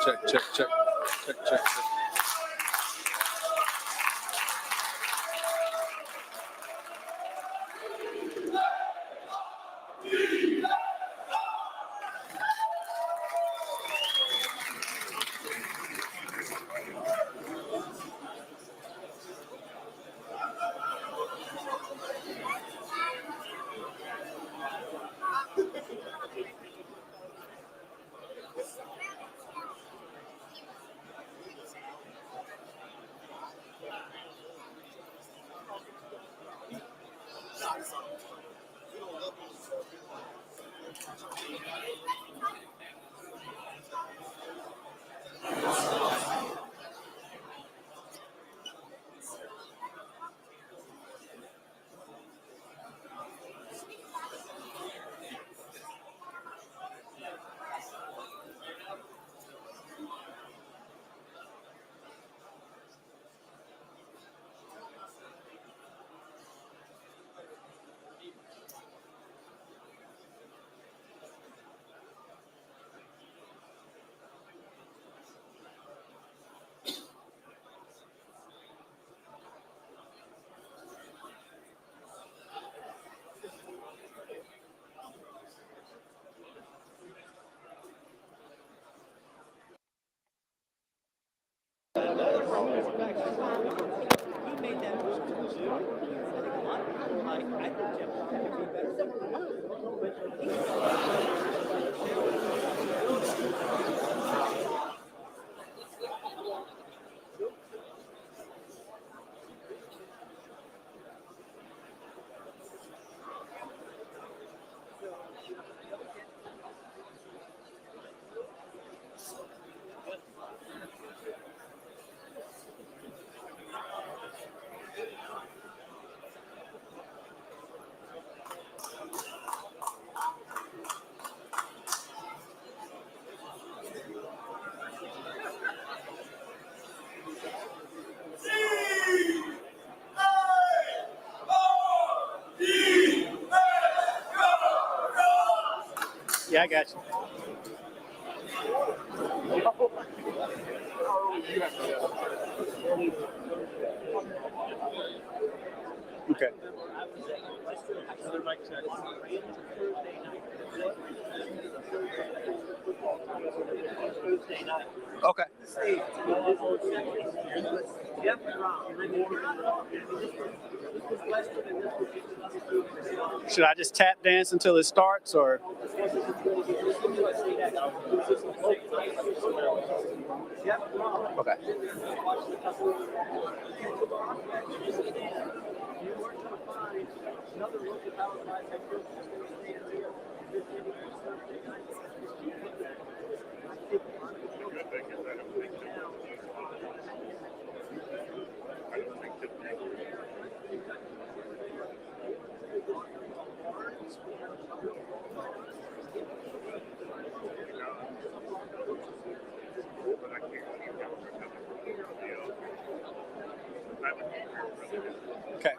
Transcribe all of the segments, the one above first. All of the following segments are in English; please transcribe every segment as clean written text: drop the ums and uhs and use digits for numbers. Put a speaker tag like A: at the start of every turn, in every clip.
A: check.
B: Yeah, I got you. Okay. Okay.
C: Jeff
B: Should I just tap dance until it starts, or? Okay. Okay.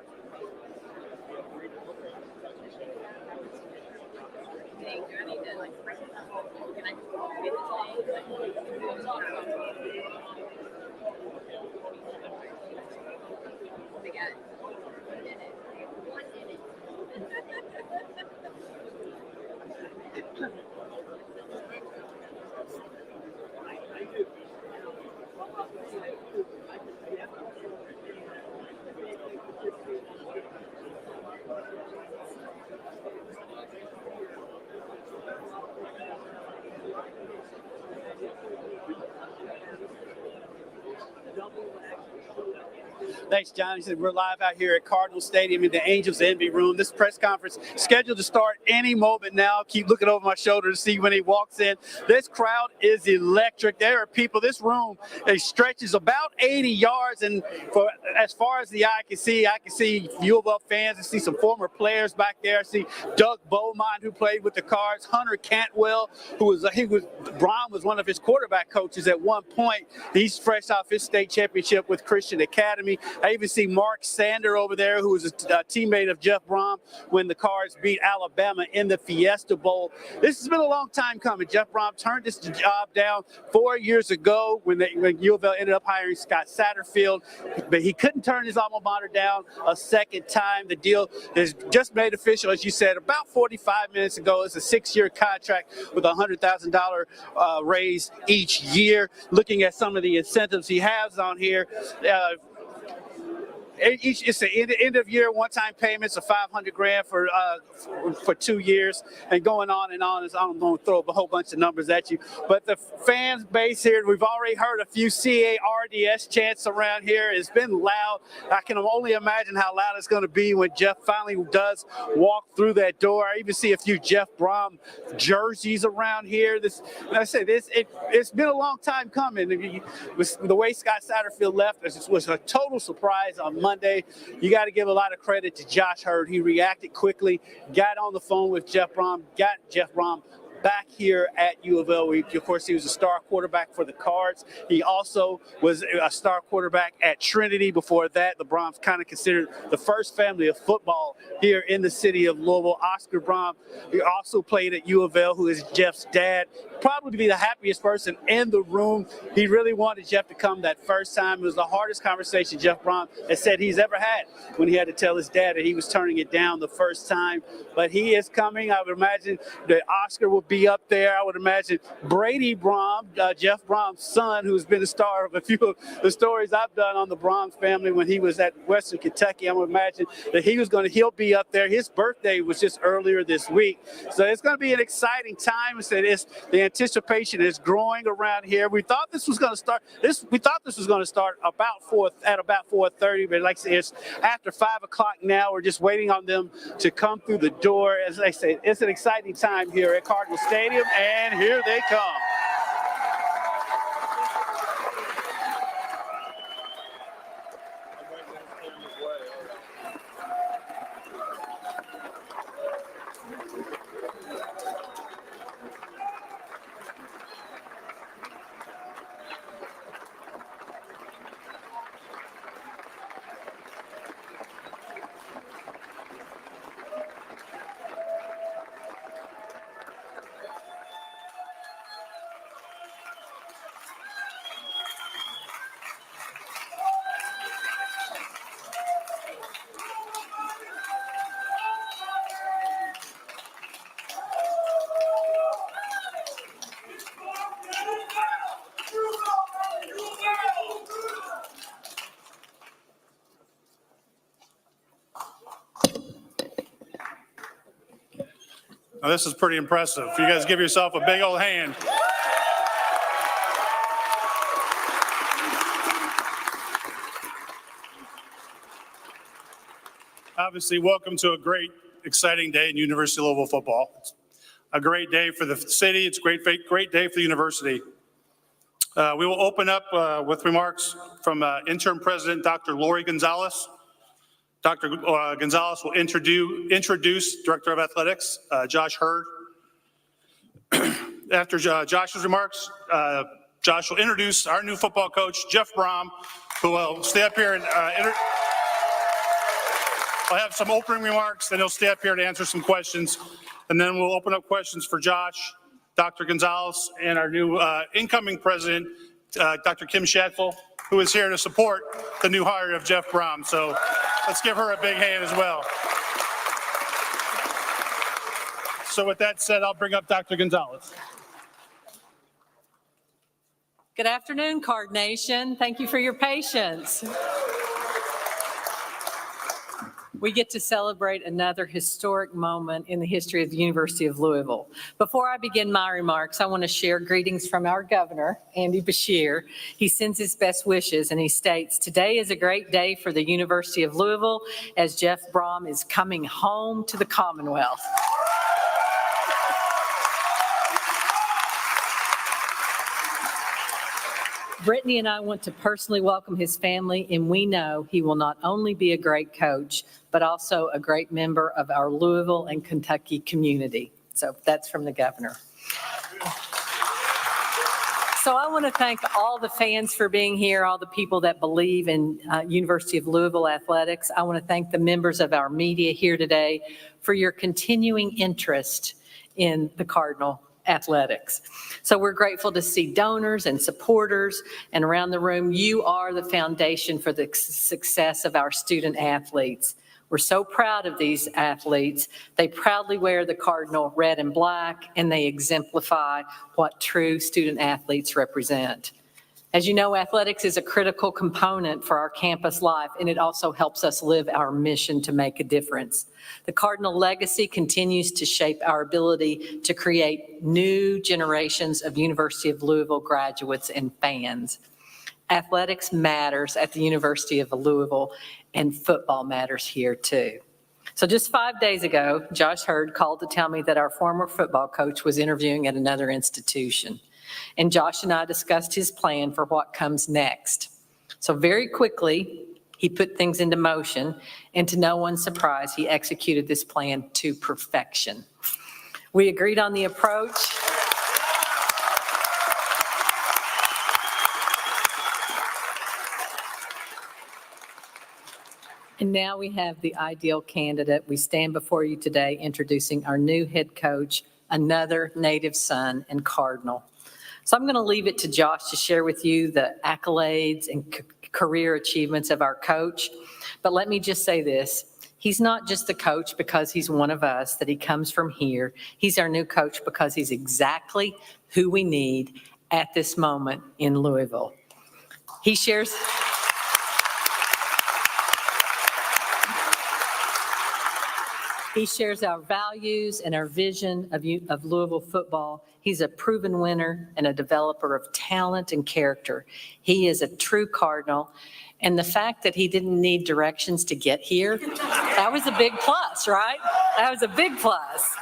B: Thanks, John. He said we're live out here at Cardinal Stadium in the Angels Envy Room. This press conference scheduled to start any moment now. Keep looking over my shoulder to see when he walks in. This crowd is electric. There are people. This room stretches about 80 yards, and for as far as the eye can see, I can see UofL fans. I see some former players back there. I see Doug Beaumont, who played with the Cards. Hunter Cantwell, Brohm was one of his quarterback coaches at one point. He's fresh off his state championship with Christian Academy. Academy. I even see Mark Sander over there, who was a teammate of Jeff Brohm when the Cards beat Alabama in the Fiesta Bowl. This has been a long time coming. Jeff Brohm turned this job down 4 years ago when UofL ended up hiring Scott Satterfield, but he couldn't turn his alma mater down a second time. The deal is just made official, as you said, about 45 minutes ago. It's a 6-year contract with a $100,000 raise each year. Looking at some of the incentives he has on here, it's the end of year one-time payments of $500,000 for 2 years, and going on and on. I'm going to throw a whole bunch of numbers at you, but the fan base here, we've already heard a few CARDS chants around here. It's been loud. I can only imagine how loud it's going to be when Jeff finally does walk through that door. I even see a few Jeff Brohm jerseys around here. It's been a long time coming. The way Scott Satterfield left was a total surprise on Monday. You got to give a lot of credit to Josh Hurd. He reacted quickly, got on the phone with Jeff Brohm, got Jeff Brohm back here at U of L. Of course, he was a star quarterback for the Cards. He also was a star quarterback at Trinity. Before that, the Brohms kind of considered the first family of football here in the city of Louisville. Oscar Brohm, he also played at U of L, who is Jeff's dad. Probably be the happiest person in the room. He really wanted Jeff to come that first time. It was the hardest conversation Jeff Brohm has said he's ever had when he had to tell his dad that he was turning it down the first time. But he is coming. I would imagine that Oscar will be up there. I would imagine Brady Brohm, Jeff Brohm's son, who's been the star of a few of the stories I've done on the Brohm family when he was at Western Kentucky. I would imagine that he'll be up there. His birthday was just earlier this week. So it's going to be an exciting time. The anticipation is growing around here. We thought this was going to start about 4:30, but like I said, it's after 5 o'clock now. We're just waiting on them to come through the door. As I say, it's an exciting time here at Cardinal Stadium, and here they come.
A: Now, this is pretty impressive. You guys give yourself a big old hand. Obviously, welcome to a great, exciting day in University of Louisville football. It's a great day for the city. It's a great day for the university. We will open up with remarks from Interim President Dr. Lori Gonzalez. Dr. Gonzalez will introduce Director of Athletics, Josh Hurd. After Josh's remarks, Josh will introduce our new football coach, Jeff Brohm, who will stay up here and I'll have some opening remarks, then he'll stay up here to answer some questions, and then we'll open up questions for Josh, Dr. Gonzalez, and our new incoming president, Dr. Kim Shatful, who is here to support the new hire of Jeff Brohm. So let's give her a big hand as well. So with that said, I'll bring up Dr. Gonzalez.
C: Good afternoon, Card Nation. Thank you for your patience. We get to celebrate another historic moment in the history of the University of Louisville. Before I begin my remarks, I want to share greetings from our governor, Andy Beshear. He sends his best wishes and he states, "Today is a great day for the University of Louisville as Jeff Brohm is coming home to the Commonwealth." Brittany and I want to personally welcome his family, and we know he will not only be a great coach, but also a great member of our Louisville and Kentucky community. So that's from the governor. So I want to thank all the fans for being here, all the people that believe in University of Louisville athletics. I want to thank the members of our media here today for your continuing interest in the Cardinal athletics. So we're grateful to see donors and supporters, and around the room, you are the foundation for the success of our student athletes. We're so proud of these athletes. They proudly wear the Cardinal red and black, and they exemplify what true student athletes represent. As you know, athletics is a critical component for our campus life, and it also helps us live our mission to make a difference. The Cardinal legacy continues to shape our ability to create new generations of University of Louisville graduates and fans. Athletics matters at the University of Louisville, and football matters here too. So just 5 days ago, Josh Hurd called to tell me that our former football coach was interviewing at another institution. And Josh and I discussed his plan for what comes next. So very quickly, he put things into motion, and to no one's surprise, he executed this plan to perfection. We agreed on the approach. And now we have the ideal candidate. We stand before you today introducing our new head coach, another native son and Cardinal. So I'm going to leave it to Josh to share with you the accolades and career achievements of our coach. But let me just say this. He's not just the coach because he's one of us, that he comes from here. He's our new coach because he's exactly who we need at this moment in Louisville. He shares our values and our vision of Louisville football. He's a proven winner and a developer of talent and character. He is a true Cardinal. And the fact that he didn't need directions to get here, that was a big plus, right? That was a big plus.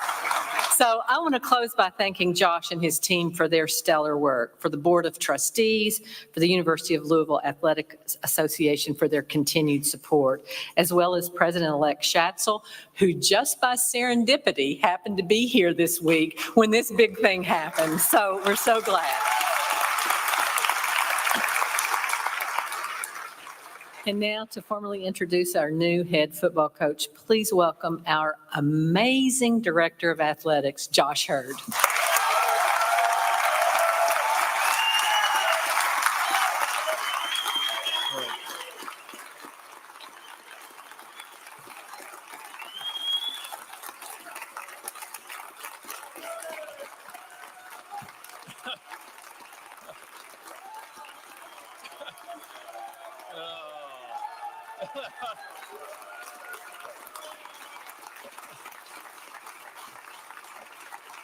C: So I want to close by thanking Josh and his team for their stellar work, for the Board of Trustees, for the University of Louisville Athletic Association for their continued support, as well as President-elect Schatzel, who just by serendipity happened to be here this week when this big thing happened. So we're so glad. And now to formally introduce our new head football coach, please welcome our amazing Director of Athletics, Josh Hurd.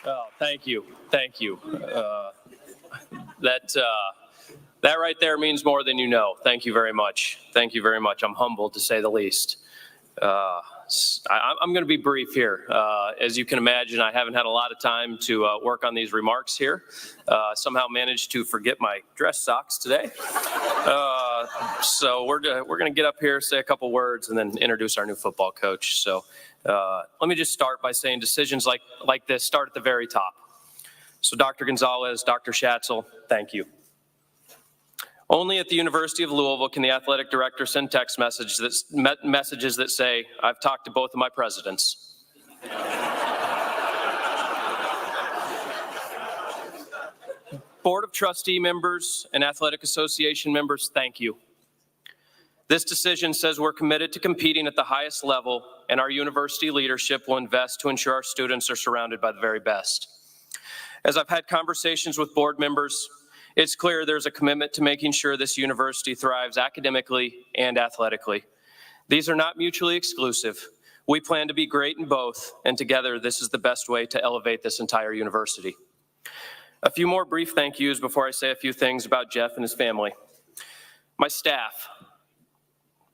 D: Oh, thank you. Thank you. That right there means more than you know. Thank you very much. Thank you very much. I'm humbled, to say the least. I'm going to be brief here. As you can imagine, I haven't had a lot of time to work on these remarks here. Somehow managed to forget my dress socks today. So we're going to get up here, say a couple words, and then introduce our new football coach. So let me just start by saying decisions like this start at the very top. So Dr. Gonzalez, Dr. Schatzel, thank you. Only at the University of Louisville can the athletic director send text messages that say, "I've talked to both of my presidents." Board of Trustee members and Athletic Association members, thank you. This decision says we're committed to competing at the highest level, and our university leadership will invest to ensure our students are surrounded by the very best. As I've had conversations with board members, it's clear there's a commitment to making sure this university thrives academically and athletically. These are not mutually exclusive. We plan to be great in both, and together this is the best way to elevate this entire university. A few more brief thank yous before I say a few things about Jeff and his family. My staff,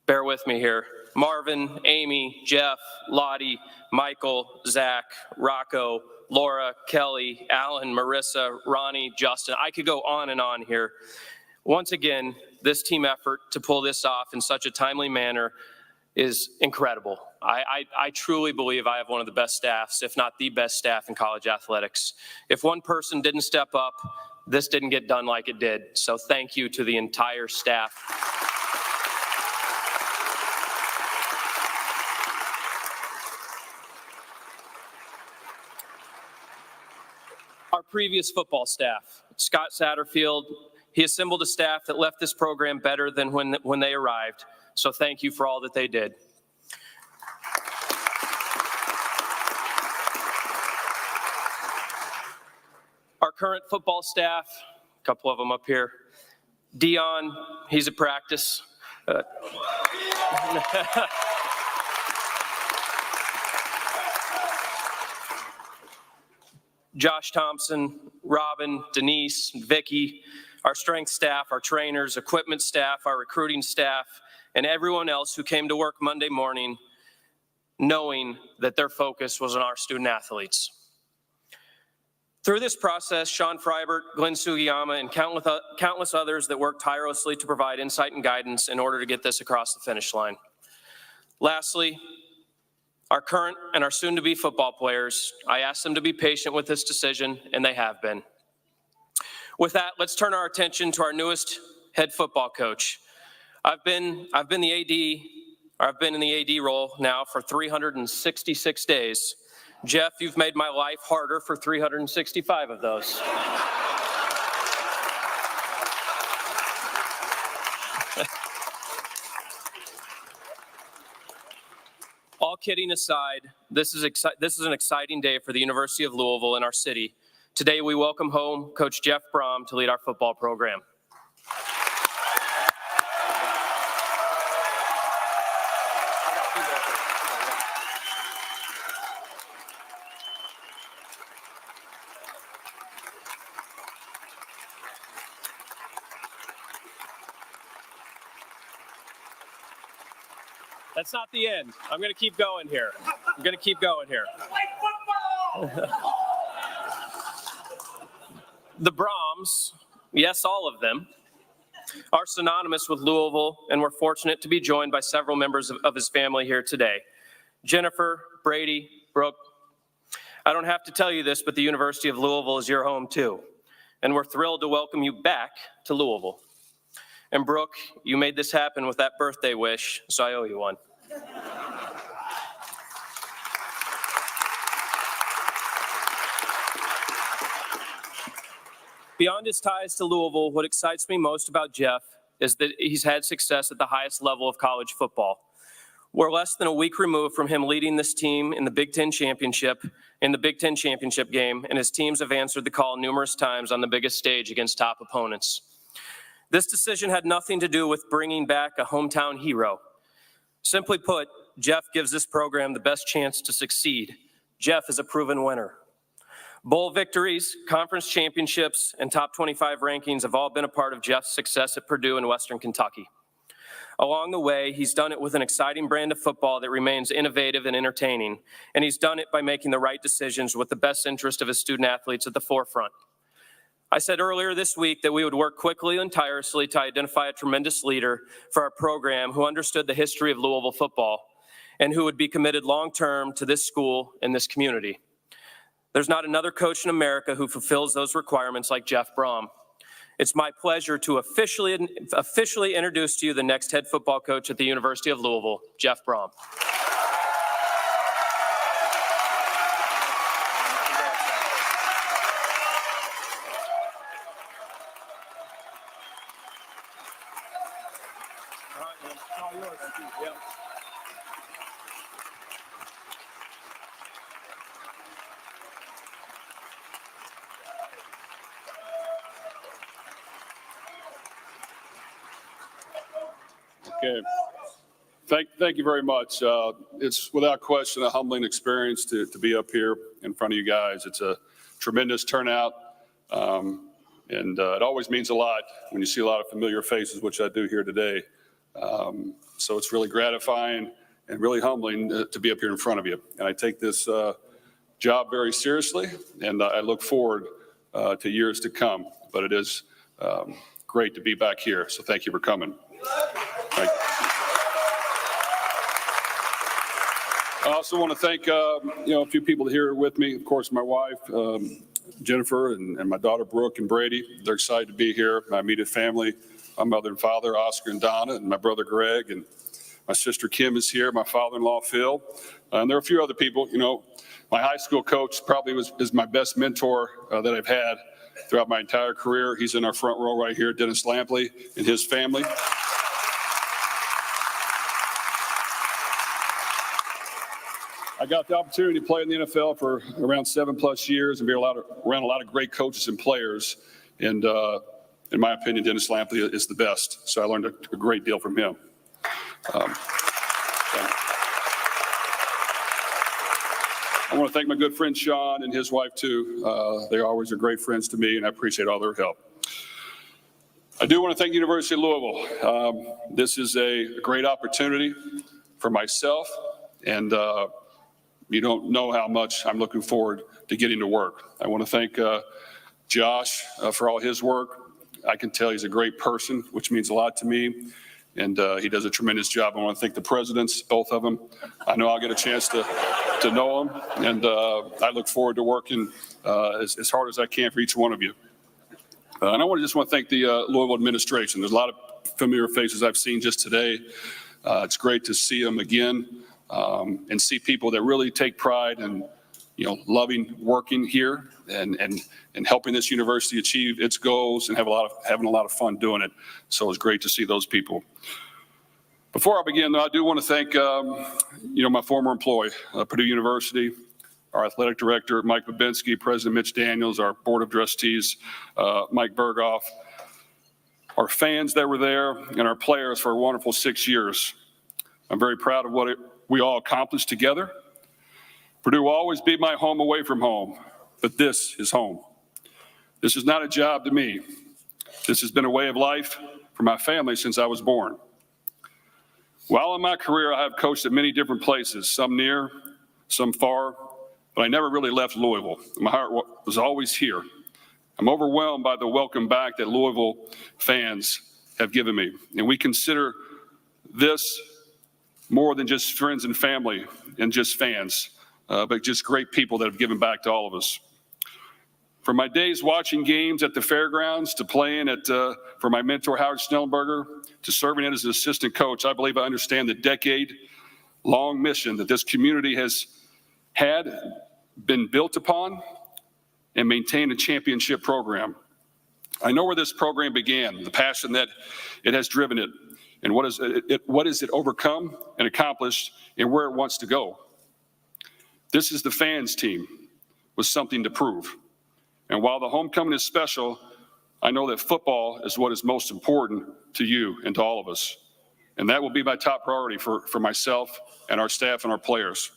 D: bear with me here. Marvin, Amy, Jeff, Lottie, Michael, Zach, Rocco, Laura, Kelly, Alan, Marissa, Ronnie, Justin. I could go on and on here. Once again, this team effort to pull this off in such a timely manner is incredible. I truly believe I have one of the best staffs, if not the best staff in college athletics. If one person didn't step up, this didn't get done like it did. So thank you to the entire staff. Our previous football staff, Scott Satterfield, he assembled a staff that left this program better than when they arrived. So thank you for all that they did. Our current football staff, a couple of them up here. Dion, he's at practice. Josh Thompson, Robin, Denise, Vicky, our strength staff, our trainers, equipment staff, our recruiting staff, and everyone else who came to work Monday morning knowing that their focus was on our student athletes. Through this process, Sean Freibert, Glenn Sugiyama, and countless others that worked tirelessly to provide insight and guidance in order to get this across the finish line. Lastly, our current and our soon-to-be football players, I asked them to be patient with this decision, and they have been. With that, let's turn our attention to our newest head football coach. I've been in the AD role now for 366 days. Jeff, you've made my life harder for 365 of those. All kidding aside, this is an exciting day for the University of Louisville and our city. Today, we welcome home Coach Jeff Brohm to lead our football program. That's not the end. I'm going to keep going here. The Brohms, yes, all of them, are synonymous with Louisville, and we're fortunate to be joined by several members of his family here today. Jennifer, Brady, Brooke. I don't have to tell you this, but the University of Louisville is your home too, and we're thrilled to welcome you back to Louisville. And Brooke, you made this happen with that birthday wish, so I owe you one. Beyond his ties to Louisville, what excites me most about Jeff is that he's had success at the highest level of college football. We're less than a week removed from him leading this team in the Big Ten Championship game, and his teams have answered the call numerous times on the biggest stage against top opponents. This decision had nothing to do with bringing back a hometown hero. Simply put, Jeff gives this program the best chance to succeed. Jeff is a proven winner. Bowl victories, conference championships, and top 25 rankings have all been a part of Jeff's success at Purdue and Western Kentucky. Along the way, he's done it with an exciting brand of football that remains innovative and entertaining, and he's done it by making the right decisions with the best interest of his student athletes at the forefront. I said earlier this week that we would work quickly and tirelessly to identify a tremendous leader for our program who understood the history of Louisville football and who would be committed long-term to this school and this community. There's not another coach in America who fulfills those requirements like Jeff Brohm. It's my pleasure to officially introduce to you the next head football coach at the University of Louisville, Jeff Brohm.
E: Okay. Thank you very much. It's without question a humbling experience to be up here in front of you guys. It's a tremendous turnout, and it always means a lot when you see a lot of familiar faces, which I do here today. So it's really gratifying and really humbling to be up here in front of you. And I take this job very seriously, and I look forward to years to come. But it is great to be back here, so thank you for coming. Thank you. I also want to thank a few people here with me. Of course, my wife, Jennifer and my daughter Brooke and Brady. They're excited to be here. My immediate family, my mother and father, Oscar and Donna, and my brother Greg, and my sister Kim is here, my father-in-law Phil, and there are a few other people. You know, my high school coach probably is my best mentor that I've had throughout my entire career. He's in our front row right here, Dennis Lampley and his family. I got the opportunity to play in the NFL for around 7+ years and be around a lot of great coaches and players. And in my opinion, Dennis Lampley is the best. So I learned a great deal from him. I want to thank my good friend Sean and his wife too. They always are great friends to me, and I appreciate all their help. I do want to thank the University of Louisville. This is a great opportunity for myself, and you don't know how much I'm looking forward to getting to work. I want to thank Josh for all his work. I can tell he's a great person, which means a lot to me, and he does a tremendous job. I want to thank the presidents, both of them. I know I'll get a chance to know them, and I look forward to working as hard as I can for each one of you. And I just want to thank the Louisville administration. There's a lot of familiar faces I've seen just today. It's great to see them again. And see people that really take pride in, loving working here and helping this university achieve its goals and having a lot of fun doing it. So it's great to see those people. Before I begin, though, I do want to thank, my former employee, Purdue University, our athletic director, Mike Babinski, President Mitch Daniels, our board of trustees, Mike Berghoff, our fans that were there, and our players for a wonderful 6 years. I'm very proud of what we all accomplished together. Purdue will always be my home away from home, but this is home. This is not a job to me. This has been a way of life for my family since I was born. While in my career, I have coached at many different places, some near, some far, but I never really left Louisville. My heart was always here. I'm overwhelmed by the welcome back that Louisville fans have given me, and we consider this more than just friends and family and just fans, but just great people that have given back to all of us. From my days watching games at the fairgrounds to playing for my mentor Howard Schnellenberger to serving as an assistant coach, I believe I understand the decade-long mission that this community has been built upon and maintained a championship program. I know where this program began, the passion that it has driven it, and what is it overcome and accomplished, and where it wants to go. This is the fans team with something to prove. And while the homecoming is special, I know that football is what is most important to you and to all of us. And that will be my top priority for myself and our staff and our players.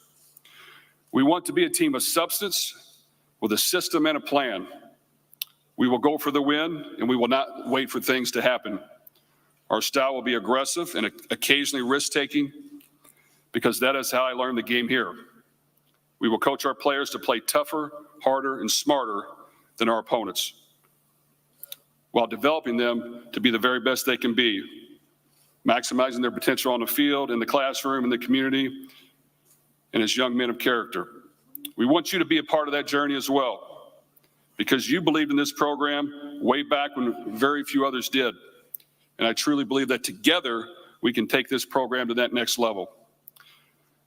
E: We want to be a team of substance with a system and a plan. We will go for the win, and we will not wait for things to happen. Our style will be aggressive and occasionally risk-taking because that is how I learned the game here. We will coach our players to play tougher, harder, and smarter than our opponents while developing them to be the very best they can be, maximizing their potential on the field, in the classroom, in the community, and as young men of character. We want you to be a part of that journey as well because you believed in this program way back when very few others did. And I truly believe that together we can take this program to that next level.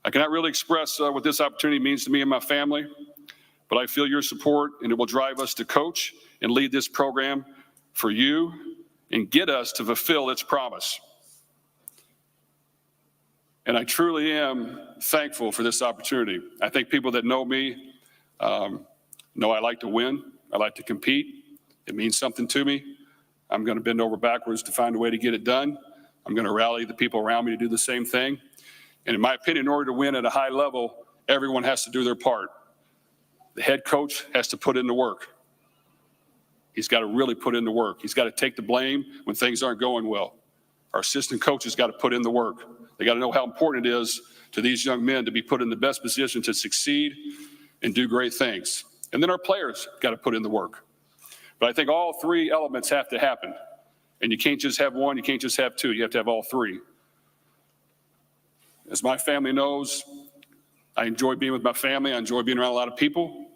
E: I cannot really express what this opportunity means to me and my family, but I feel your support, and it will drive us to coach and lead this program for you and get us to fulfill its promise. And I truly am thankful for this opportunity. I think people that know me know I like to win. I like to compete. It means something to me. I'm going to bend over backwards to find a way to get it done. I'm going to rally the people around me to do the same thing. And in my opinion, in order to win at a high level, everyone has to do their part. The head coach has to put in the work. He's got to really put in the work. He's got to take the blame when things aren't going well. Our assistant coaches got to put in the work. They got to know how important it is to these young men to be put in the best position to succeed and do great things. And then our players got to put in the work. But I think all three elements have to happen. And you can't just have one, you can't just have two, you have to have all three. As my family knows, I enjoy being with my family, I enjoy being around a lot of people,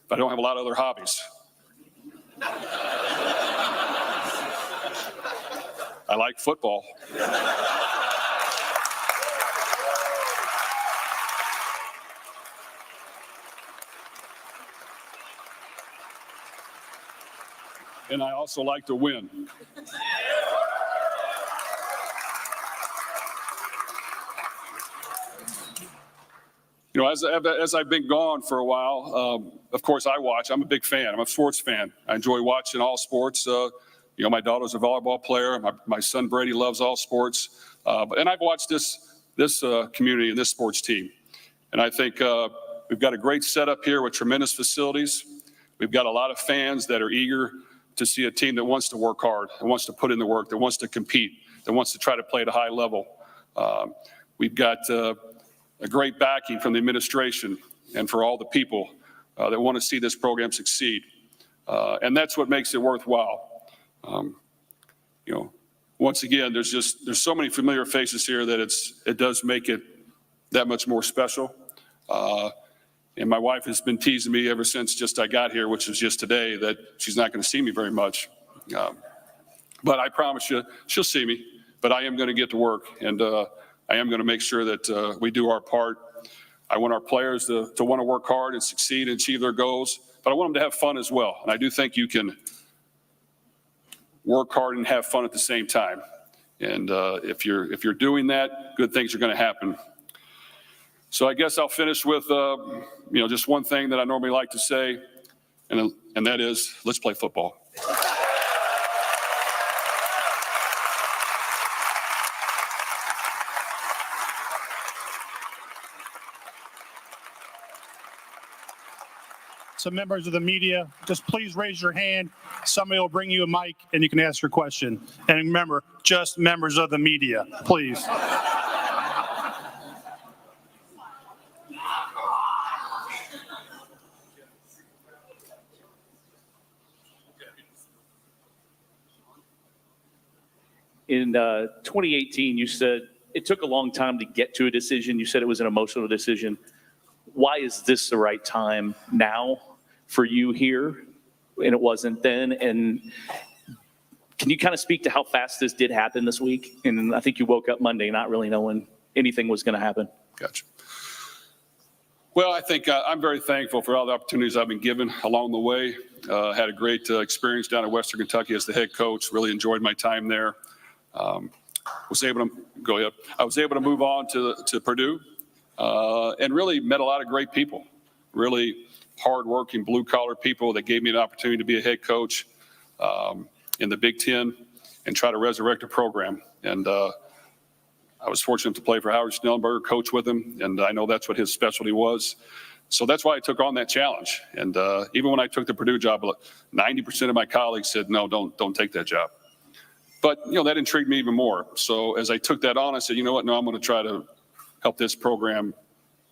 E: but I don't have a lot of other hobbies. I like football. And I also like to win. You know, as I've been gone for a while, of course I watch. I'm a big fan. I'm a sports fan. I enjoy watching all sports. You know, my daughter's a volleyball player. My son Brady loves all sports. And I've watched this community and this sports team. And I think we've got a great setup here with tremendous facilities. We've got a lot of fans that are eager to see a team that wants to work hard, that wants to put in the work, that wants to compete, that wants to try to play at a high level. We've got a great backing from the administration and for all the people that want to see this program succeed. And that's what makes it worthwhile. You know, once again, there's so many familiar faces here that it does make it that much more special. And my wife has been teasing me ever since just I got here, which was just today, that she's not going to see me very much. But I promise you, she'll see me. But I am going to get to work, and I am going to make sure that we do our part. I want our players to want to work hard and succeed and achieve their goals, but I want them to have fun as well. And I do think you can work hard and have fun at the same time. And if you're doing that, good things are going to happen. So I guess I'll finish with just one thing that I normally like to say, and that is, let's play football.
A: So members of the media, just please raise your hand. Somebody will bring you a mic and you can ask your question. And remember, just members of the media, please.
F: In 2018, you said it took a long time to get to a decision. You said it was an emotional decision. Why is this the right time now for you here? And it wasn't then. And can you kind of speak to how fast this did happen this week? And I think you woke up Monday not really knowing anything was going to happen.
E: Gotcha. Well, I think I'm very thankful for all the opportunities I've been given along the way. Had a great experience down in Western Kentucky as the head coach. Really enjoyed my time there. I was able to move on to Purdue and really met a lot of great people, really hardworking blue-collar people that gave me an opportunity to be a head coach in the Big Ten and try to resurrect a program. And I was fortunate to play for Howard Schnellenberger, coach with him, and I know that's what his specialty was. So that's why I took on that challenge. And even when I took the Purdue job, 90% of my colleagues said, no, don't take that job. But, that intrigued me even more. So as I took that on, I said, you know what, no, I'm going to try to help this program,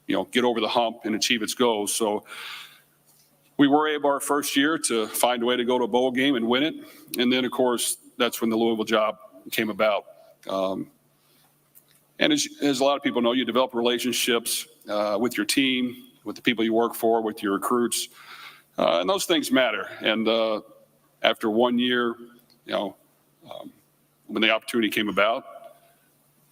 E: get over the hump and achieve its goals. So we were able our first year to find a way to go to a bowl game and win it. And then, of course, that's when the Louisville job came about. And as a lot of people know, you develop relationships with your team, with the people you work for, with your recruits. And those things matter. And after 1 year, when the opportunity came about,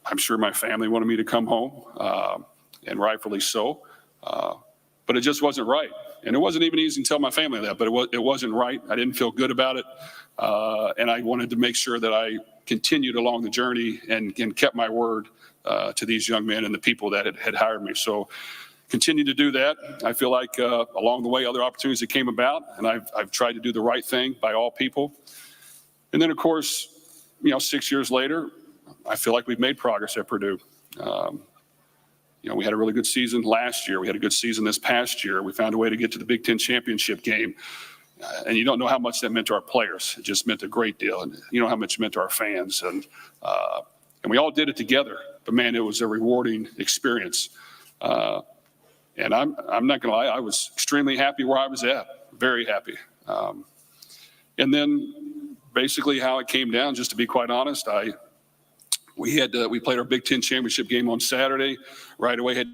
E: I'm sure my family wanted me to come home, and rightfully so. But it just wasn't right. And it wasn't even easy to tell my family that, but it wasn't right. I didn't feel good about it. And I wanted to make sure that I continued along the journey and kept my word to these young men and the people that had hired me. So continue to do that. I feel like along the way, other opportunities that came about, and I've tried to do the right thing by all people. And then, of course, 6 years later, I feel like we've made progress at Purdue. We had a really good season last year. We had a good season this past year. We found a way to get to the Big Ten championship game. And you don't know how much that meant to our players. It just meant a great deal. And you know how much it meant to our fans. And we all did it together. But, man, it was a rewarding experience. And I'm not going to lie, I was extremely happy where I was at, very happy. And then basically how it came down, just to be quite honest, we played our Big Ten championship game on Saturday. Right away, had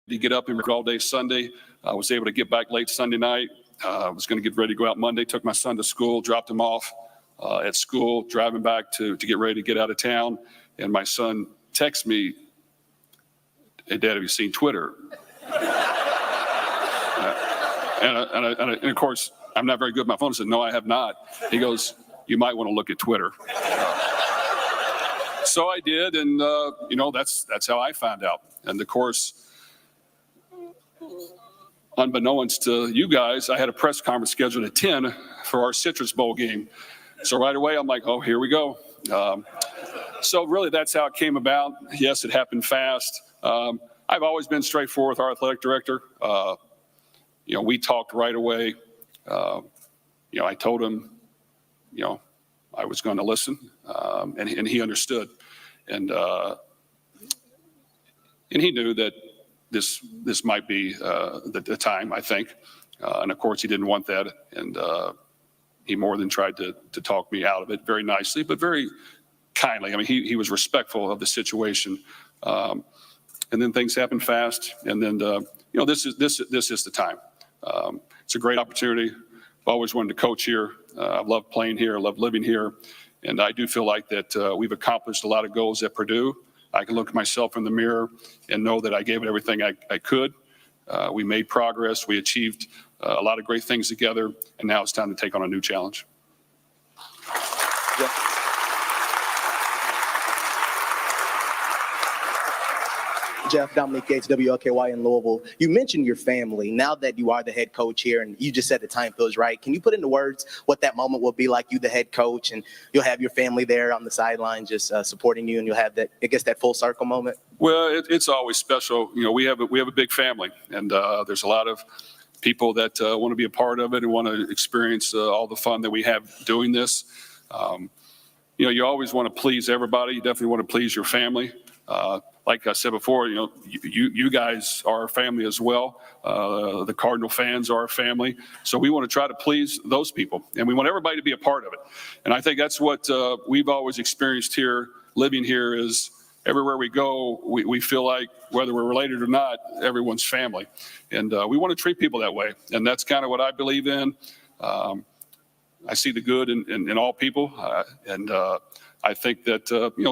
E: to get up and work all day Sunday. I was able to get back late Sunday night, I was going to get ready to go out Monday, took my son to school, dropped him off at school, driving back to get ready to get out of town. And my son texts me, "Hey, Dad, have you seen Twitter?" And of course, I'm not very good with my phone. I said, "No, I have not." He goes, "You might want to look at Twitter." So I did, and that's how I found out. And of course, unbeknownst to you guys, I had a press conference scheduled at 10 for our Citrus Bowl game. So right away, I'm like, "Oh, here we go." So really, that's how it came about. Yes, it happened fast. I've always been straightforward with our athletic director. We talked right away. I told him, I was going to listen, and he understood, and he knew that this might be the time, I think, and of course he didn't want that, and he more than tried to talk me out of it very nicely, but very kindly. I mean, he was respectful of the situation, and then things happened fast, and then this is the time. It's a great opportunity. I've always wanted to coach here. I love playing here. I love living here. And I do feel like that we've accomplished a lot of goals at Purdue. I can look at myself in the mirror and know that I gave it everything I could. We made progress. We achieved a lot of great things together. And now it's time to take on a new challenge.
G: Yeah. Jeff, Dominic Gates, WLKY in Louisville. You mentioned your family. Now that you are the head coach here, and you just said the time feels right, can you put into words what that moment will be like, you the head coach, and you'll have your family there on the sideline just supporting you, and you'll have that, I guess, that full circle moment?
E: Well, it's always special. We have a big family, and there's a lot of people that want to be a part of it and want to experience all the fun that we have doing this. You always want to please everybody. You definitely want to please your family. Like I said before, you guys are our family as well. The Cardinal fans are our family. So we want to try to please those people, and we want everybody to be a part of it. And I think that's what we've always experienced here, living here, is everywhere we go, we feel like, whether we're related or not, everyone's family. And we want to treat people that way. And that's kind of what I believe in. I see the good in all people. And I think that,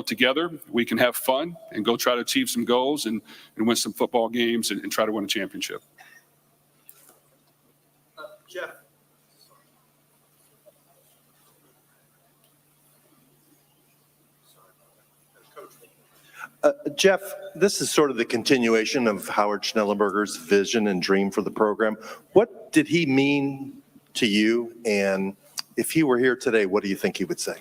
E: together we can have fun and go try to achieve some goals and win some football games and try to win a championship.
G: Jeff.
H: Jeff, this is sort of the continuation of Howard Schnellenberger's vision and dream for the program. What did he mean to you? And if he were here today, what do you think he would say?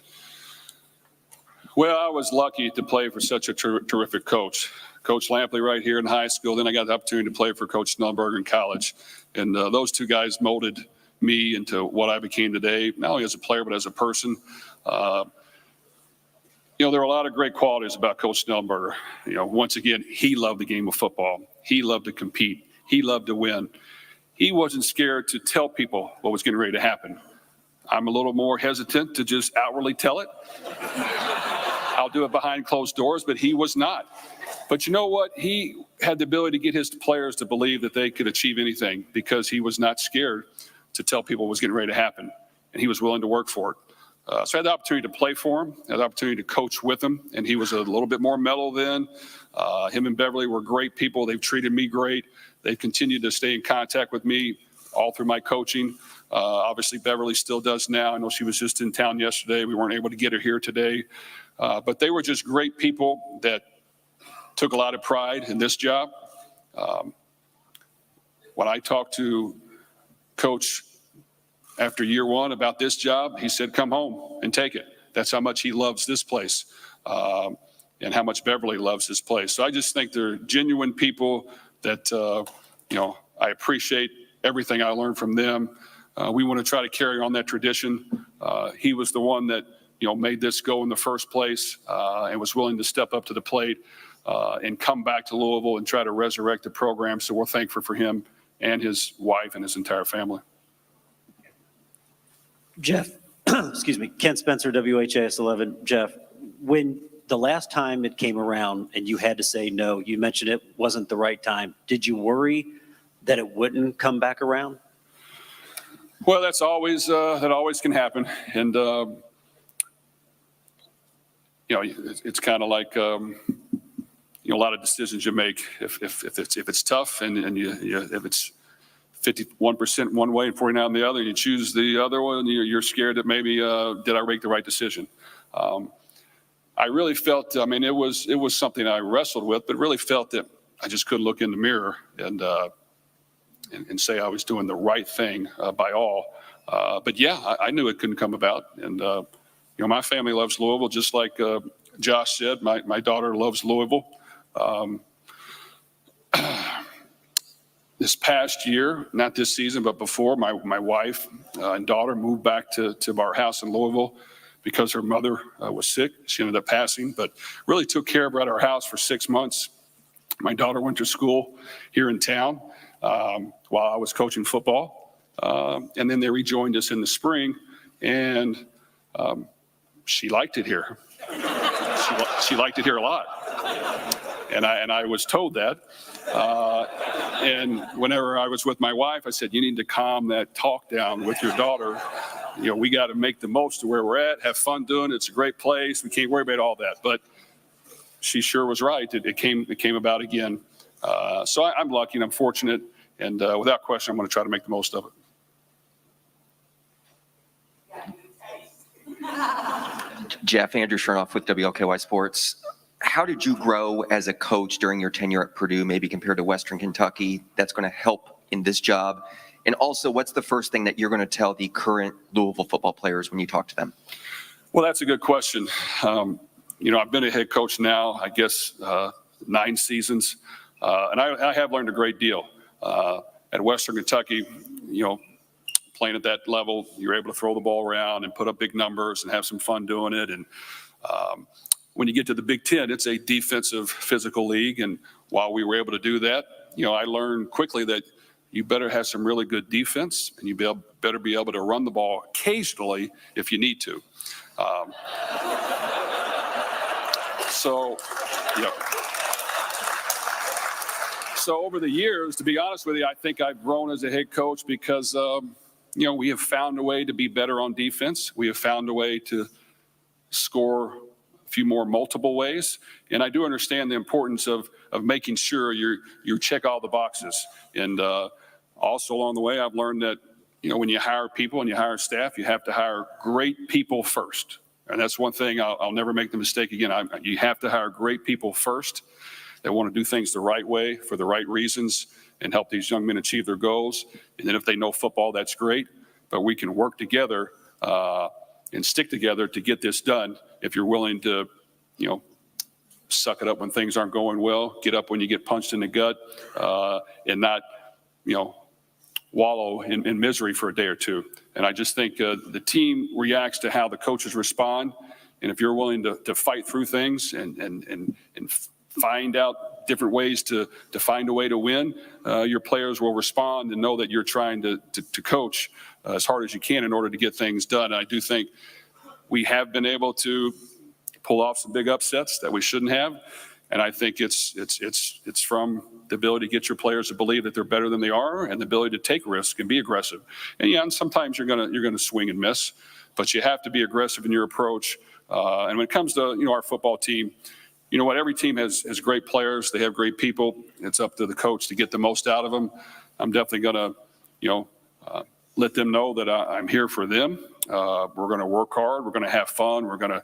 E: Well, I was lucky to play for such a terrific coach. Coach Lampley right here in high school. Then I got the opportunity to play for Coach Schnellenberger in college. And those two guys molded me into what I became today, not only as a player, but as a person. There are a lot of great qualities about Coach Schnellenberger. Once again, he loved the game of football. He loved to compete. He loved to win. He wasn't scared to tell people what was getting ready to happen. I'm a little more hesitant to just outwardly tell it. I'll do it behind closed doors, but he was not. But you know what? He had the ability to get his players to believe that they could achieve anything because he was not scared to tell people what was getting ready to happen, and he was willing to work for it. So I had the opportunity to play for him, I had the opportunity to coach with him, and he was a little bit more mellow then. Him and Beverly were great people. They've treated me great. They've continued to stay in contact with me all through my coaching. Obviously, Beverly still does now. I know she was just in town yesterday. We weren't able to get her here today. But they were just great people that took a lot of pride in this job. When I talked to Coach after year one about this job, he said, "Come home and take it." That's how much he loves this place and how much Beverly loves this place. So I just think they're genuine people that, I appreciate everything I learned from them. We want to try to carry on that tradition. He was the one that, made this go in the first place and was willing to step up to the plate and come back to Louisville and try to resurrect the program. So we're thankful for him and his wife and his entire family.
I: Jeff, excuse me, Ken Spencer, WHAS 11. Jeff, when the last time it came around and you had to say no, you mentioned it wasn't the right time. Did you worry that it wouldn't come back around?
E: Well, that always can happen. And, it's kind of like, a lot of decisions you make if it's tough and if it's 51% one way and 49% the other, you choose the other one, you're scared that maybe, did I make the right decision? I really felt, it was something I wrestled with, but really felt that I just couldn't look in the mirror and say I was doing the right thing by all. But yeah, I knew it couldn't come about. And, my family loves Louisville, just like Josh said, my daughter loves Louisville. This past year, not this season, but before, my wife and daughter moved back to our house in Louisville because her mother was sick. She ended up passing, but really took care of her at our house for 6 months. My daughter went to school here in town while I was coaching football. And then they rejoined us in the spring, and she liked it here. She liked it here a lot. And I was told that. And whenever I was with my wife, I said, you need to calm that talk down with your daughter. We got to make the most of where we're at, have fun doing it. It's a great place. We can't worry about all that. But she sure was right. It came about again. So I'm lucky and I'm fortunate. And without question, I'm going to try to make the most of it.
J: Jeff, Andrew Chernoff with WLKY Sports. How did you grow as a coach during your tenure at Purdue, maybe compared to Western Kentucky, that's going to help in this job? And also, what's the first thing that you're going to tell the current Louisville football players when you talk to them?
E: Well, that's a good question. I've been a head coach now, I guess, 9 seasons, and I have learned a great deal. At Western Kentucky, playing at that level, you're able to throw the ball around and put up big numbers and have some fun doing it. And when you get to the Big Ten, it's a defensive, physical league. And while we were able to do that, I learned quickly that you better have some really good defense, and you better be able to run the ball occasionally if you need to. So over the years, to be honest with you, I think I've grown as a head coach because, we have found a way to be better on defense. We have found a way to score a few more multiple ways. And I do understand the importance of making sure you check all the boxes. And also along the way, I've learned that, when you hire people and you hire staff, you have to hire great people first. And that's one thing I'll never make the mistake again. You have to hire great people first that want to do things the right way for the right reasons and help these young men achieve their goals. And then if they know football, that's great. But we can work together and stick together to get this done if you're willing to, suck it up when things aren't going well, get up when you get punched in the gut, and not, wallow in misery for a day or two. And I just think the team reacts to how the coaches respond. And if you're willing to fight through things and find out different ways to find a way to win, your players will respond and know that you're trying to coach as hard as you can in order to get things done. And I do think we have been able to pull off some big upsets that we shouldn't have. And I think it's from the ability to get your players to believe that they're better than they are, and the ability to take risks and be aggressive. And sometimes you're gonna swing and miss, but you have to be aggressive in your approach. And when it comes to our football team, every team has great players. They have great people. It's up to the coach to get the most out of them. I'm definitely gonna let them know that I'm here for them. We're gonna work hard. We're gonna have fun. We're gonna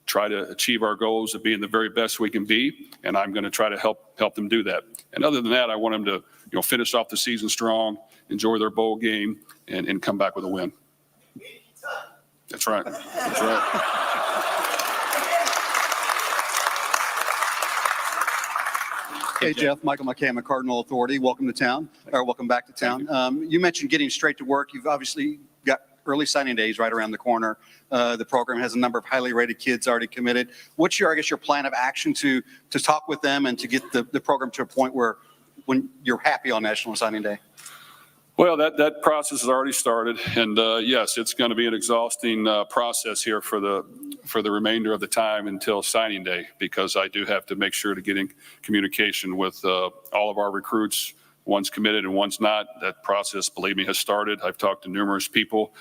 E: try to achieve our goals of being the very best we can be, and I'm going to try to help them do that. And other than that, I want them to finish off the season strong, enjoy their bowl game, and come back with a win. That's right. That's right.
K: Hey, Jeff, Michael McCammon, Cardinal Authority. Welcome to town, or welcome back to town. You mentioned getting straight to work. You've obviously got early signing days right around the corner. The program has a number of highly rated kids already committed. What's your plan of action to talk with them and to get the program to a point where when you're happy on National Signing Day?
E: Well, that process has already started, and yes, it's going to be an exhausting process here for the remainder of the time until signing day, because I do have to make sure to get in communication with all of our recruits one's committed and one's not. That process, believe me, has started. I've talked to numerous people.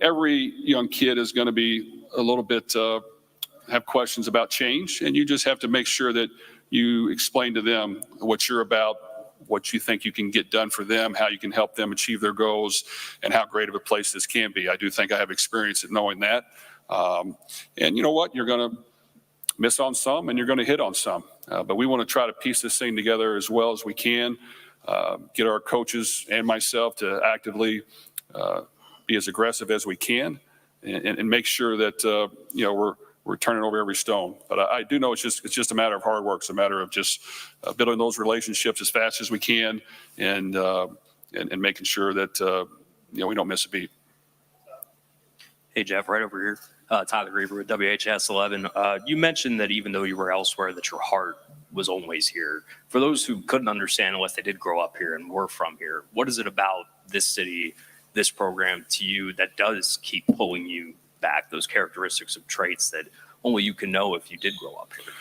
E: Every young kid is going to be a little bit, have questions about change, and you just have to make sure that you explain to them what you're about, what you think you can get done for them, how you can help them achieve their goals, and how great of a place this can be. I do think I have experience at knowing that. And you know what? You're going to miss on some and you're going to hit on some. But we want to try to piece this thing together as well as we can, get our coaches and myself to actively be as aggressive as we can and make sure that, we're turning over every stone. But I do know it's just a matter of hard work. It's a matter of just building those relationships as fast as we can and making sure that, we don't miss a beat.
L: Hey, Jeff, right over here. Tyler Griever with WHS 11. You mentioned that even though you were elsewhere, that your heart was always here. For those who couldn't understand unless they did grow up here and were from here, what is it about this city, this program to you that does keep pulling you back, those characteristics of traits that only you can know if you did grow up here?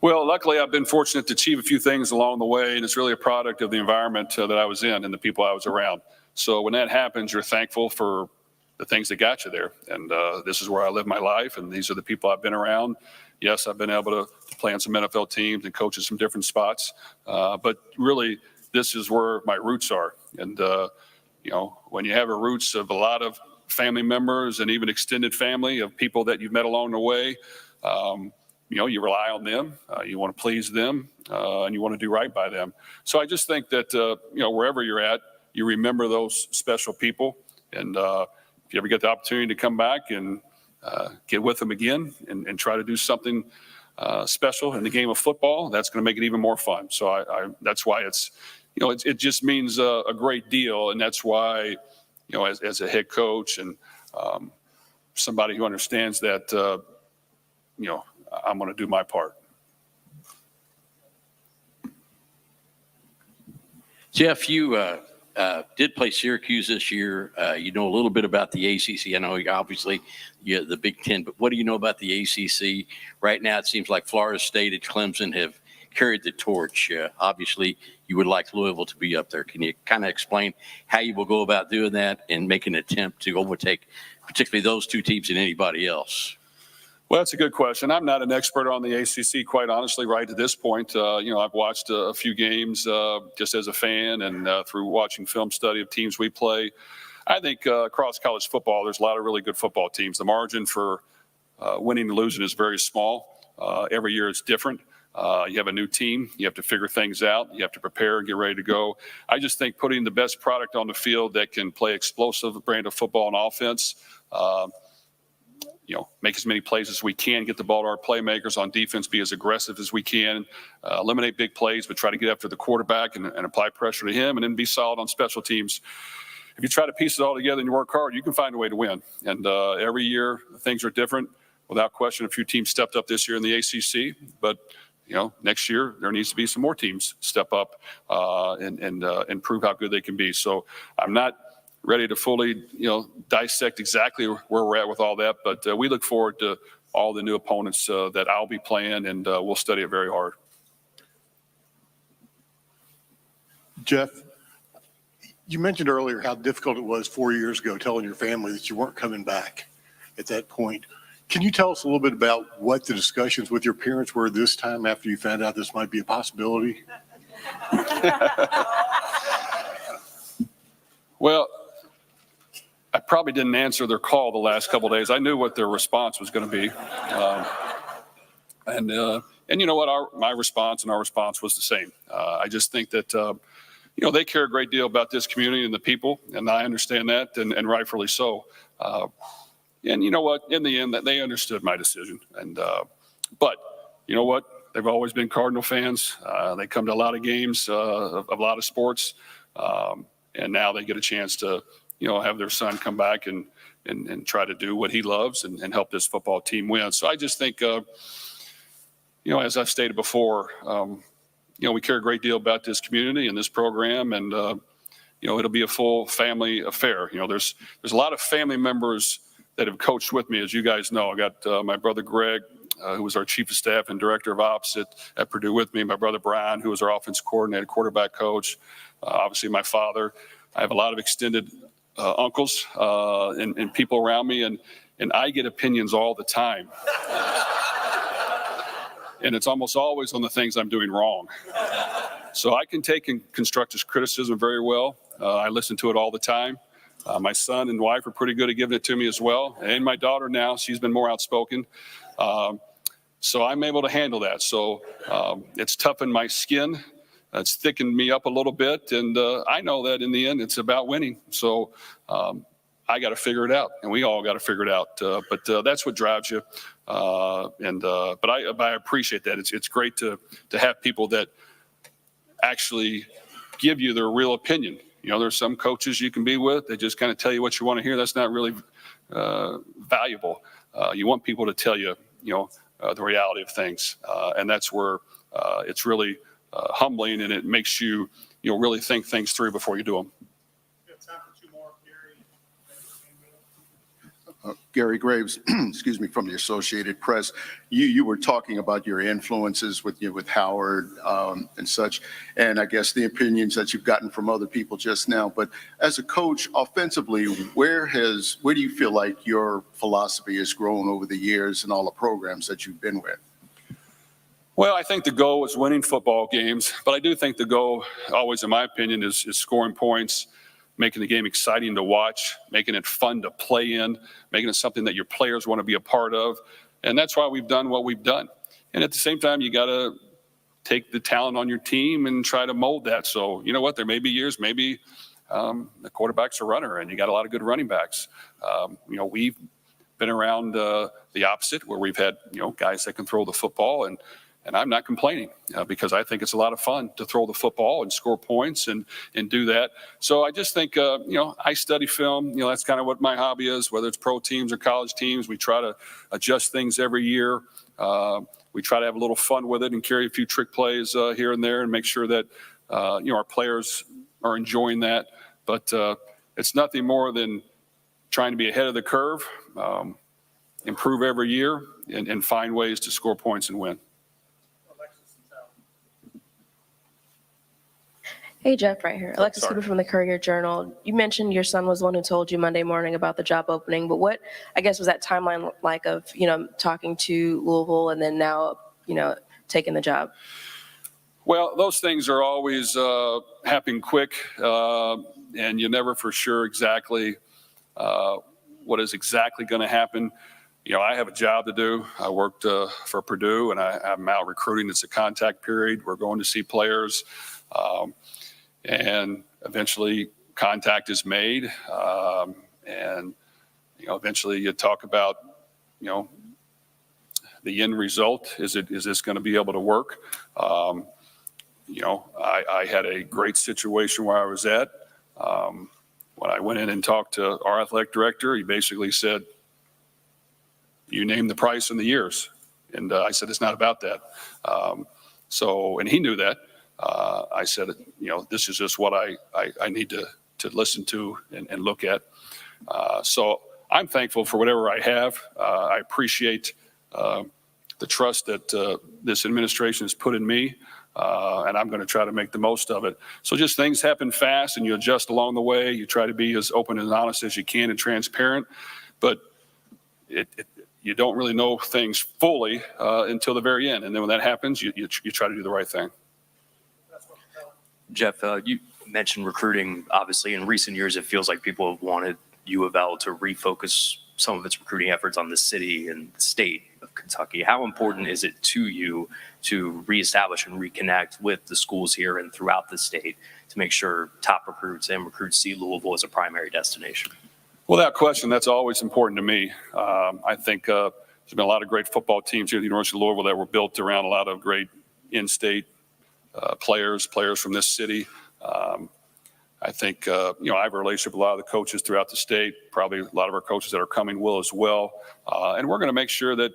E: Well, luckily, I've been fortunate to achieve a few things along the way, and it's really a product of the environment that I was in and the people I was around. So when that happens, you're thankful for the things that got you there. And this is where I live my life, and these are the people I've been around. Yes, I've been able to play on some NFL teams and coach at some different spots. But really, this is where my roots are. And, when you have a roots of a lot of family members and even extended family of people that you've met along the way, you rely on them, you want to please them, and you want to do right by them. So I just think that, wherever you're at, you remember those special people. And if you ever get the opportunity to come back and get with them again and try to do something special in the game of football, that's going to make it even more fun. So that's why it just means a great deal. And that's why, as a head coach and somebody who understands that, I'm going to do my part.
M: Jeff, you did play Syracuse this year. You know a little bit about the ACC. I know obviously you're the Big Ten, but what do you know about the ACC? Right now, it seems like Florida State and Clemson have carried the torch. Obviously, you would like Louisville to be up there. Can you kind of explain how you will go about doing that and make an attempt to overtake particularly those two teams and anybody else?
E: Well, that's a good question. I'm not an expert on the ACC, quite honestly, right at this point. I've watched a few games just as a fan and through watching film study of teams we play. I think across college football, there's a lot of really good football teams. The margin for winning and losing is very small. Every year it's different. You have a new team. You have to figure things out. You have to prepare and get ready to go. I just think putting the best product on the field that can play explosive brand of football and offense, make as many plays as we can, get the ball to our playmakers on defense, be as aggressive as we can, eliminate big plays, but try to get after the quarterback and apply pressure to him, and then be solid on special teams. If you try to piece it all together and you work hard, you can find a way to win. And every year things are different. Without question, a few teams stepped up this year in the ACC, but next year there needs to be some more teams step up and prove how good they can be. So I'm not ready to fully, dissect exactly where we're at with all that, but we look forward to all the new opponents that I'll be playing, and we'll study it very hard.
N: Jeff, you mentioned earlier how difficult it was 4 years ago telling your family that you weren't coming back at that point. Can you tell us a little bit about what the discussions with your parents were this time after you found out this might be a possibility?
E: Well, I probably didn't answer their call the last couple of days. I knew what their response was going to be. And you know what? My response and our response was the same. I just think that, they care a great deal about this community and the people, and I understand that, and rightfully so. And you know what? In the end, that they understood my decision. And but you know what? They've always been Cardinal fans. They come to a lot of games, of a lot of sports, and now they get a chance to, have their son come back and try to do what he loves and help this football team win. So I just think, as I've stated before, we care a great deal about this community and this program, and it'll be a full family affair. There's a lot of family members that have coached with me, as you guys know. I got my brother Greg, who was our chief of staff and director of ops at Purdue with me, my brother Brian, who was our offensive coordinator, quarterback coach, obviously my father. I have a lot of extended uncles and people around me, and I get opinions all the time. And it's almost always on the things I'm doing wrong. So I can take constructive criticism very well. I listen to it all the time. My son and wife are pretty good at giving it to me as well. And my daughter now, she's been more outspoken. So I'm able to handle that. So it's toughened my skin. It's thickened me up a little bit. And I know that in the end, it's about winning. So I got to figure it out, and we all got to figure it out. But that's what drives you. But I appreciate that. It's great to have people that actually give you their real opinion. You know, there's some coaches you can be with, they just kind of tell you what you want to hear. That's not really valuable. You want people to tell you, the reality of things. And that's where it's really humbling, and it makes you, really think things through before you do them.
A: We have time for two more.
O: Gary Graves, excuse me, from the Associated Press. You were talking about your influences with Howard and such, and I guess the opinions that you've gotten from other people just now. But as a coach, offensively, where do you feel like your philosophy has grown over the years and all the programs that you've been with?
E: Well, I think the goal is winning football games, but I do think the goal, always in my opinion, is scoring points, making the game exciting to watch, making it fun to play in, making it something that your players want to be a part of. And that's why we've done what we've done. And at the same time, you got to take the talent on your team and try to mold that. So, you know what, there may be years, maybe the quarterback's a runner and you got a lot of good running backs. We've been around the opposite, where we've had, guys that can throw the football, and I'm not complaining because I think it's a lot of fun to throw the football and score points and do that. So I just think, I study film. That's kind of what my hobby is, whether it's pro teams or college teams. We try to adjust things every year. We try to have a little fun with it and carry a few trick plays here and there and make sure that, our players are enjoying that. But it's nothing more than trying to be ahead of the curve, improve every year, and find ways to score points and win.
P: Hey, Jeff, right here. Alexis Cooper from the Courier-Journal. You mentioned your son was the one who told you Monday morning about the job opening, but what, I guess, was that timeline like of, talking to Louisville and then now, taking the job?
E: Well, those things are always happening quick, and you never for sure exactly what is exactly going to happen. I have a job to do. I worked for Purdue, and I'm out recruiting. It's a contact period. We're going to see players. And eventually contact is made. And, eventually you talk about, the end result. Is this going to be able to work? I had a great situation where I was at. When I went in and talked to our athletic director, he basically said, you name the price and the years. And I said, it's not about that. And he knew that. I said, this is just what I need to listen to and look at. So I'm thankful for whatever I have. I appreciate the trust that this administration has put in me, and I'm going to try to make the most of it. So just things happen fast, and you adjust along the way. You try to be as open and honest as you can and transparent, but you don't really know things fully until the very end. And then when that happens, you try to do the right thing.
L: Jeff, you mentioned recruiting. Obviously, in recent years, it feels like people have wanted UofL to refocus some of its recruiting efforts on the city and the state of Kentucky. How important is it to you to reestablish and reconnect with the schools here and throughout the state to make sure top recruits and recruits see Louisville as a primary destination?
E: Without question, that's always important to me. I think there's been a lot of great football teams here at the University of Louisville that were built around a lot of great in-state players from this city. I think, I have a relationship with a lot of the coaches throughout the state. Probably a lot of our coaches that are coming will as well. And we're going to make sure that,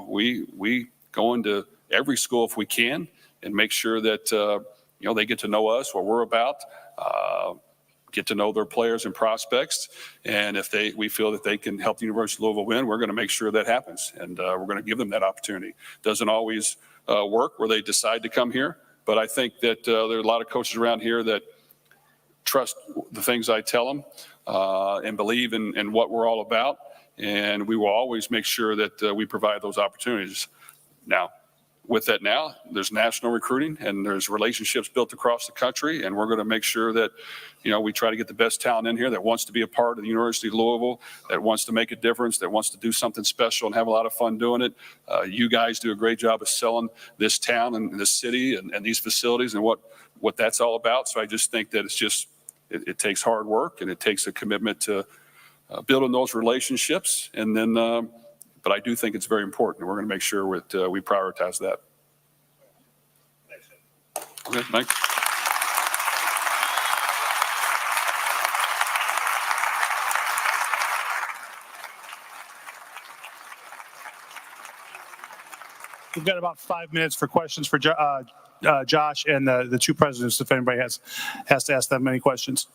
E: we go into every school if we can and make sure that, they get to know us, what we're about. get to know their players and prospects. And if we feel that they can help the University of Louisville win, we're going to make sure that happens. And we're going to give them that opportunity. Doesn't always work where they decide to come here. But I think that there are a lot of coaches around here that trust the things I tell them and believe in what we're all about. And we will always make sure that we provide those opportunities. Now, with that now, there's national recruiting and there's relationships built across the country. And we're going to make sure that, we try to get the best talent in here that wants to be a part of the University of Louisville, that wants to make a difference, that wants to do something special and have a lot of fun doing it. You guys do a great job of selling this town and this city and these facilities and what that's all about. So I just think that it takes hard work and it takes a commitment to building those relationships. And then, but I do think it's very important. We're going to make sure we prioritize that. Okay, thanks.
A: We've got about 5 minutes for questions for Josh and the two presidents, if anybody has to ask them any questions.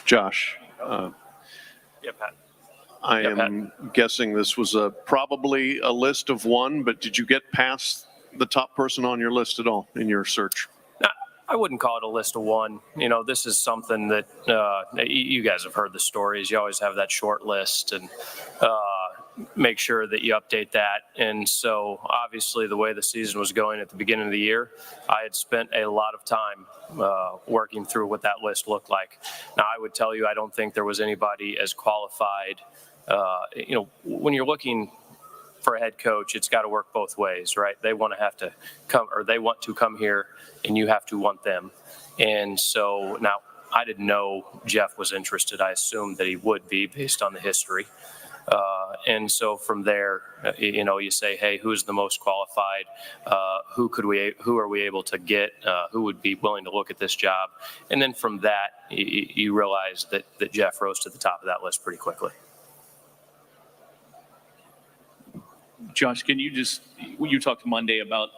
Q: Josh,
D: Pat.
Q: I am guessing this was probably a list of one, but did you get past the top person on your list at all in your search?
D: I wouldn't call it a list of one. This is something that you guys have heard the stories. You always have that short list and make sure that you update that. And so obviously the way the season was going at the beginning of the year, I had spent a lot of time working through what that list looked like. Now, I would tell you, I don't think there was anybody as qualified. When you're looking for a head coach, it's got to work both ways, right? They want to come here and you have to want them. And so now I didn't know Jeff was interested. I assumed that he would be based on the history. And so from there, you say, hey, who's the most qualified? Who are we able to get? Who would be willing to look at this job? And then from that, you realize that Jeff rose to the top of that list pretty quickly.
F: Josh, you talked Monday about,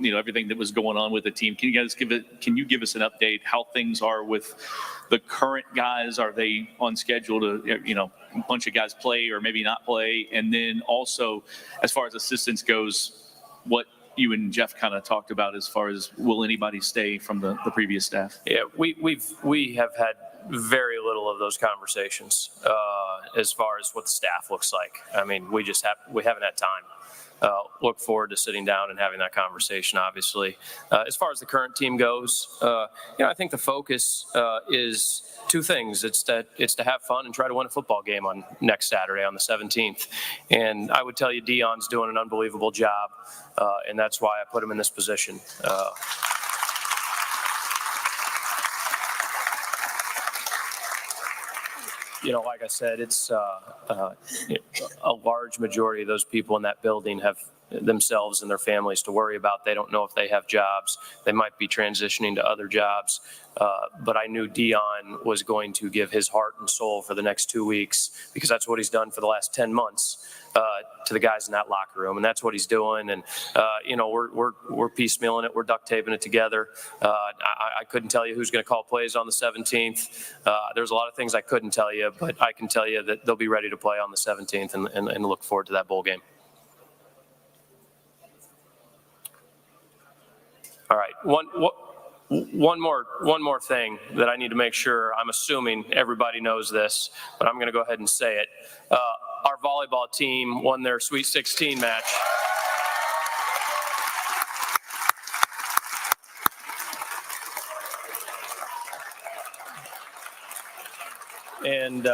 F: everything that was going on with the team. Can you give us an update how things are with the current guys? Are they on schedule to, a bunch of guys play or maybe not play? And then also, as far as assistants goes, what you and Jeff kind of talked about as far as will anybody stay from the previous staff?
D: Yeah, we have had very little of those conversations as far as what the staff looks like. I mean, we haven't had time. Look forward to sitting down and having that conversation, obviously. As far as the current team goes, I think the focus is two things. It's to have fun and try to win a football game on next Saturday on the 17th. And I would tell you, Deion's doing an unbelievable job, and that's why I put him in this position. Like I said, it's a large majority of those people in that building have themselves and their families to worry about. They don't know if they have jobs. They might be transitioning to other jobs. But I knew Deion was going to give his heart and soul for the next 2 weeks, because that's what he's done for the last 10 months to the guys in that locker room. And that's what he's doing. And, we're piecemealing it. We're duct taping it together. I couldn't tell you who's going to call plays on the 17th. There's a lot of things I couldn't tell you, but I can tell you that they'll be ready to play on the 17th and look forward to that bowl game. All right. One more thing that I need to make sure. I'm assuming everybody knows this, but I'm going to go ahead and say it. Our volleyball team won their Sweet 16 match. And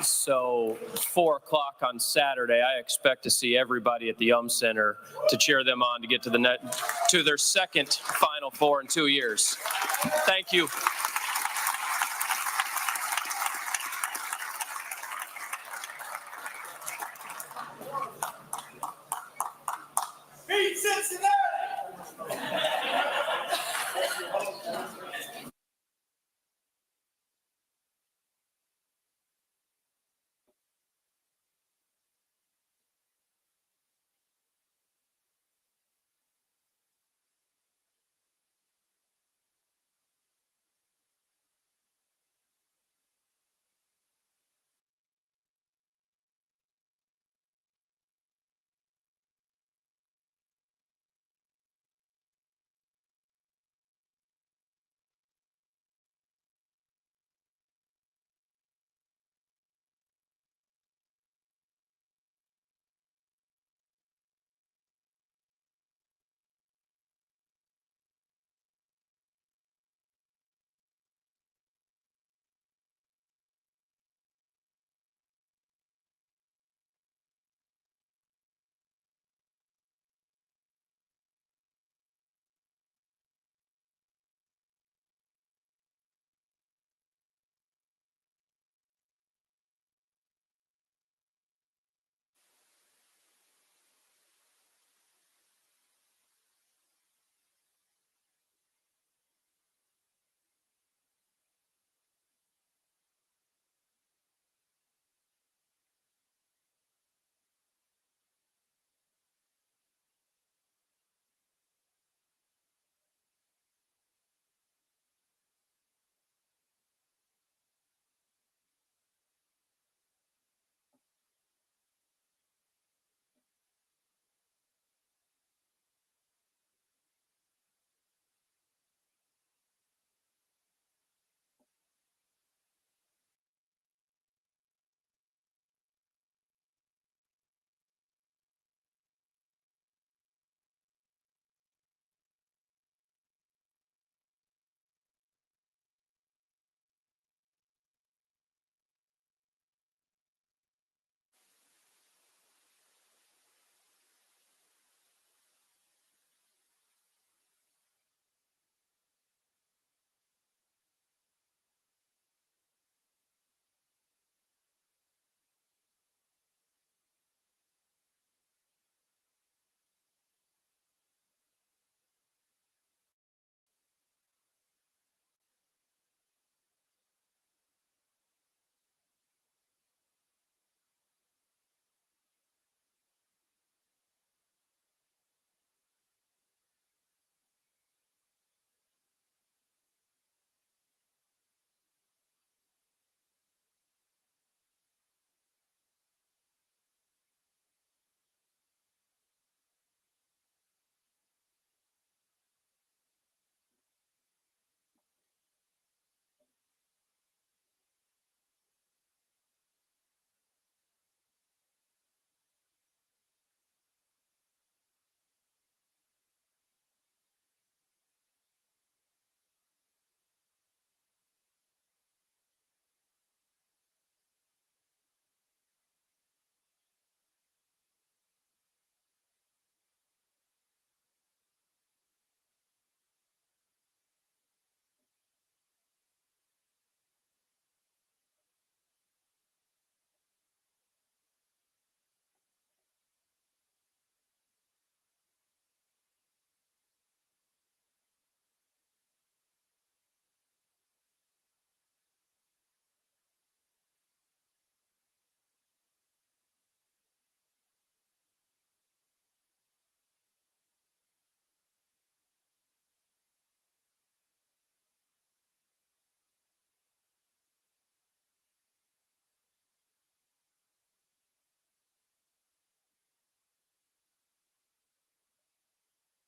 D: so 4 o'clock on Saturday, I expect to see everybody at the Center to cheer them on to get to their second Final Four in 2 years. Thank you.